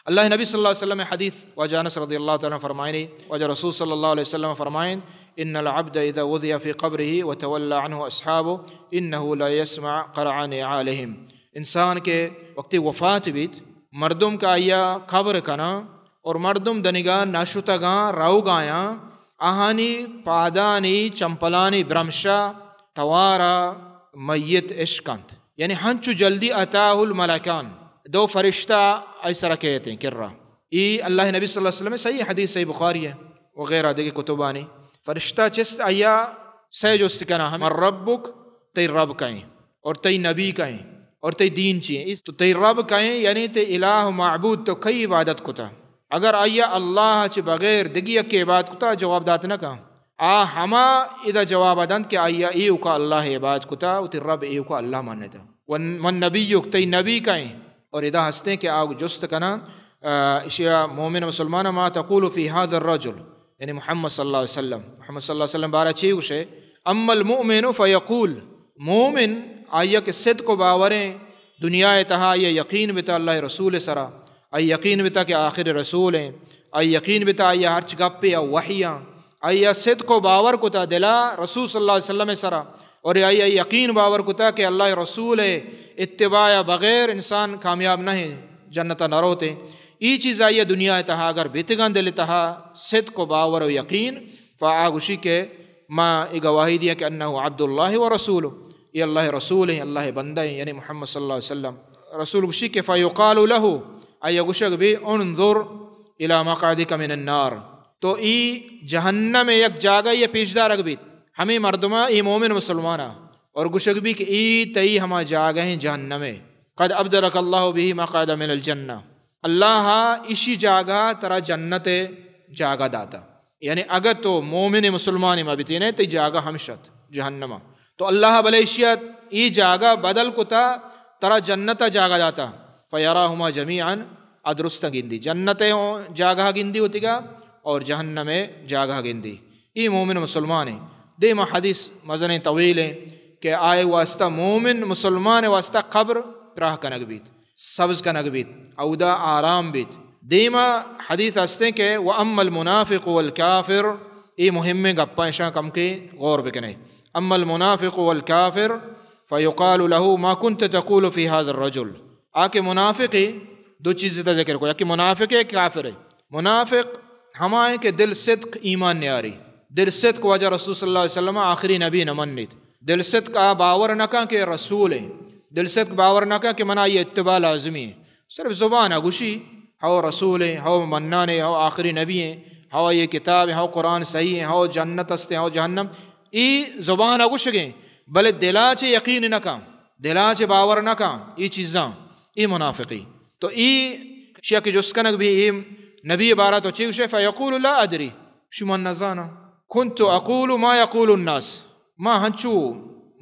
اللہ نبی صلی اللہ علیہ وسلم حدیث وجہ انس رضی اللہ تعالیٰ فرمائیں وجہ رسول صلی اللہ علیہ وسلم فرمائیں ان العبد اذا وضع في قبره وتولى عنه اصحابه انه لا يسمع قرع نعالهم. انسان کے وقتی وفات بیت مردم کا آیا قبر کنا اور مردم دنگا ناشتگاں روگایا آہانی پادانی چمپلانی برمشا توارا میت اشکند یعنی ہنچو جلدی اتاہ الملکان دو فرشتہ ایسا کہتے ہیں کررا. ای اللہ نبی صلی اللہ علیہ وسلم صحیح حدیث صحیح بخاری ہے وغیرہ دیکھے کتبانی فرشتہ چست آیا سے جو استکنا ہمیں ربک تی رب کہیں اور تی نبی کہیں اور تی دین چیئیں تو تی رب کہیں یعنی تی الہ معبود تو کئی عبادت کتا اگر آیا اللہ چی بغیر دگی اکی عبادت کتا جواب دات نہ کہا ہما اذا جواب دن کہ آیا ایو کا اللہ عبادت کتا و تی رب ایو کا اللہ مانتا ون نبیک تی نبی کہیں اور اذا ہستے ہیں کہ آگ جست کنا اشیاء مومن مسلمان ما تقول فی هذا الرجل یعنی محمد صلی اللہ علیہ وسلم محمد صلی اللہ علیہ وسلم بارہ چیئے اسے اما المؤمن فیقول مومن آیا کہ صدق و باوریں دنیا تہا آیا یقین بتا اللہ رسول سرا آیا یقین بتا کہ آخر رسول ہیں آیا یقین بتا آیا ہرچ گپے یا وحیاں آیا صدق و باور کتا دلا رسول صلی اللہ علیہ وسلم سرا اور آیا یقین باور کتا کہ اللہ رسول ہے اتباع بغیر انسان کامیاب نہ ہے جنتا نہ روتے ای چیز آئیے دنیا تہا اگر بیتگان دل تہا صدق و باور و یقین فآگوشی کے ما گواہی دیا کہ انہو عبداللہ و رسول یہ اللہ رسول ہیں اللہ بندہ ہیں یعنی محمد صلی اللہ علیہ وسلم رسول گوشی کے فیقال لہو آئیے گوشک بھی انظر الى مقعدک من النار تو ای جہنم یک جاگہ یہ پیشدار اگبیت ہمیں مردمہ ای مومن مسلمانہ اور گوشک بھی کہ ای تئی ہما جاگہ ہیں جہنم قد ابدلک اللہ بھی مقعد من الجنہ اللہ اسی جاگہ ترا جنت جاگہ داتا یعنی اگر تو مومن مسلمان مبتین ہے تی جاگہ ہمشت جہنمہ تو اللہ بلیشیت ای جاگہ بدل کتا ترا جنت جاگہ داتا فیراہما جمیعا ادرست گندی جنت جاگہ گندی ہوتی گا اور جہنم جاگہ گندی ای مومن مسلمان ہے دے ما حدیث مزن طویل ہے کہ آئے واسطہ مومن مسلمان واسطہ قبر راہ کا نگبیت سبز کا نگبیت اودا آرام بیت دیما حدیث ہستے کہ وَأَمَّا الْمُنَافِقُ وَالْكَافِرُ ای مہم گپا شاہ کم کے غور بکنے اما المنافق والکافر فیقال له ما كنت تقول في هذا الرجل آکے منافقی دو چیزیں کا ذکر کو یا کہ منافق ہے کافر ہے منافق ہمائیں کہ دل صدق ایمان نیاری دل صدق وجہ رسول صلی اللہ علیہ وسلم آخری نبی نمنید دل صدق باور نکا کہ رسول ہے دل صدق باور نکا کہ منا یہ اتباع لازمی ہے صرف زبان گوشی ہو رسول ہیں ہو منان ہے ہو آخری نبی ہیں ہو یہ کتاب ہے ہو قرآن صحیح ہے ہو جنت ہستے ہو جہنم ای زبان گوش گئیں بلے دلا چے یقین نکا دلا چے باور نکا ای چیزاں ای منافقی تو ای شیعہ کی جسکنک بھی ای نبی عبارت و چیوشے فیقول لا ادری شما نزانا کنت اقول ما یقول الناس ما ہنچو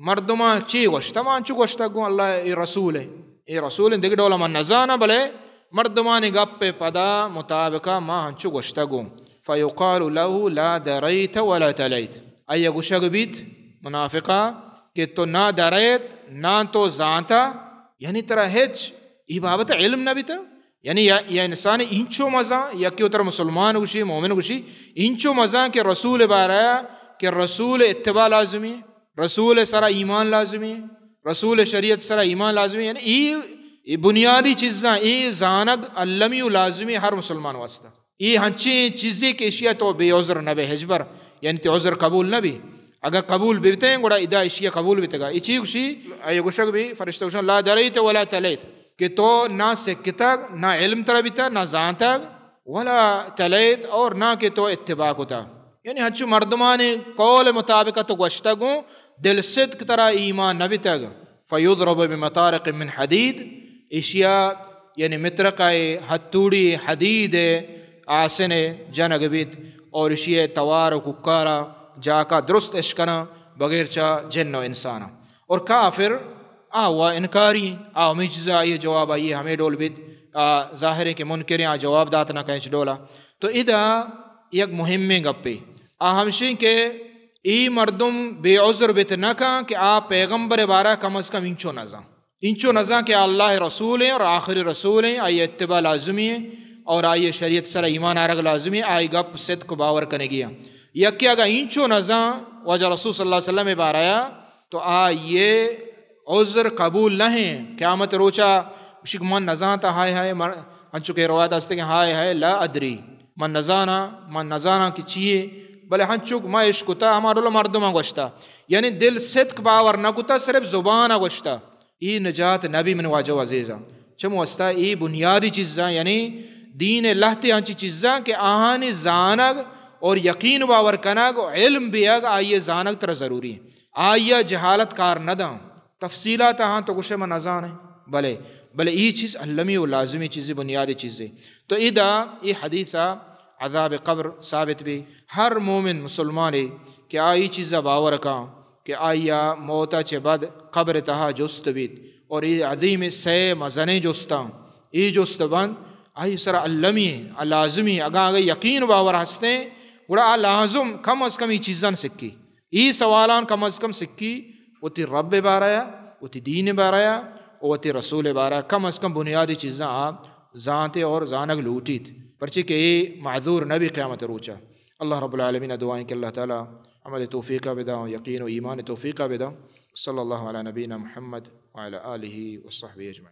مردما چی گوشتا ما ہنچو گوشتا گو اللہ ای رسول ہے ای رسول ہے دیکھ دولا من نزانا بلے مردمانی گپ پدا مطابقہ ما ہنچو گوشتا گو فیقال له لا دریت ولا تلیت ای گوشگ بیت منافقہ کہ تو نہ دریت نہ تو زانتا یعنی ترا ہچ ای بابت علم نہ بیتا یعنی یا انسان انچو مزاں یا کہ اتر مسلمان گوشی مومن گوشی انچو مزاں کہ رسول بارایا کہ رسول اتباع لازمی رسول سرا ایمان لازمی رسول شریعت سرا ایمان لازمی یعنی ای بنیادی چیزاں ای زانگ علمی و لازمی ہر مسلمان واسطہ ای ہنچی چیزیں کہ اشیاء تو بے عذر نہ بے حجبر یعنی تی عذر قبول نہ بھی اگر قبول بیتے ہیں گوڑا ادا اشیاء قبول بیتے گا اچھی گوشی ای گوشک بھی فرشتہ گوشن لا دریت ولا تلیت کہ تو نہ سکتا نہ علم ترہ بیتا نہ زانتا ولا تلیت اور نہ کہ تو اتباع کتا یعنی ہنچو مردمانی قول مطابقہ تو گوشتا گو دل صدق ترہ ایمان نہ بیتا گا فیضرب بمطارق من حدید اشیاء یعنی مطرقہ ہتھوڑی حدید آسن جنگ بیت اور اشیاء توار و ککارا جا کا درست اشکنا بغیر چا جن و انسانا اور کافر آوا انکاری ہمیں چیزا آئیے جواب آئیے ہمیں ڈول بیت ظاہر ہے کہ منکریں جواب دات نہ کہیں ڈولا تو ادا یک مہم گپے ہمشیں کہ ای مردم بے عذر بیت نہ کہاں کہ پیغمبر بارہ کم از کم انچو نزاں کہ اللہ رسول ہیں اور آخری رسول ہیں آئی اتباع لازمی ہے اور آئیے شریعت سر ایمان آرگ لازمی آئی گپ صدق باور کرنے گیا یکی اگا اینچو نزاں وجہ رسول صلی اللہ علیہ وسلم بارایا تو آئیے عذر قبول نہ ہیں قیامت روچا شک من نزاں تا ہائے ہنچو کہ روایت ہستے کہ ہائے لا ادری من نزانا کی چیئے بلے ہنچوک ما عشقتا ہمارا مردمہ گوشتا یعنی دل صدق باور نہ کتا صرف زبانہ گوشتا ای نجات نبی من واجہ عزیزہ چمو استا ای بنیادی چیزاں یعنی دین لہتے ہنچی چیزاں کہ آہانی زانگ اور یقین باور کنگ علم بیگ آئیے زانگ تر ضروری ہے آئیے جہالت کار نداں تفصیلات ہاں تو گوشے من نزان ہے بلے ای چیز علمی و لازمی چیزی بنیادی چیزیں تو ادا ای حدیثہ عذاب قبر ثابت بھی ہر مومن مسلمانے کہ آئی چیزہ باور کاں کہ آئیا موتا چے بعد قبر تہا جست بیت اور ای عظیم سے مزنے جستاں ای جست بند آئی سر علمی لازمی اگاں یقین باور ہستے گڑا لازم کم از کم ای چیزاں سکی ای سوالان کم از کم سکی وہ تی رب بارایا وہ تی دین بارایا وہ تی رسول بارایا کم از کم بنیادی چیزاں آپ ذاتے اور زانگ لوٹیت پرچہ کہ یہ معذور نبی قیامت روچا اللہ رب العالمین دعائیں کہ اللہ تعالیٰ عمل توفیقہ بدا یقین و ایمان توفیقہ بدا صلی اللہ علیہ نبینا محمد وعلی آلہ وصحبہ اجمعین.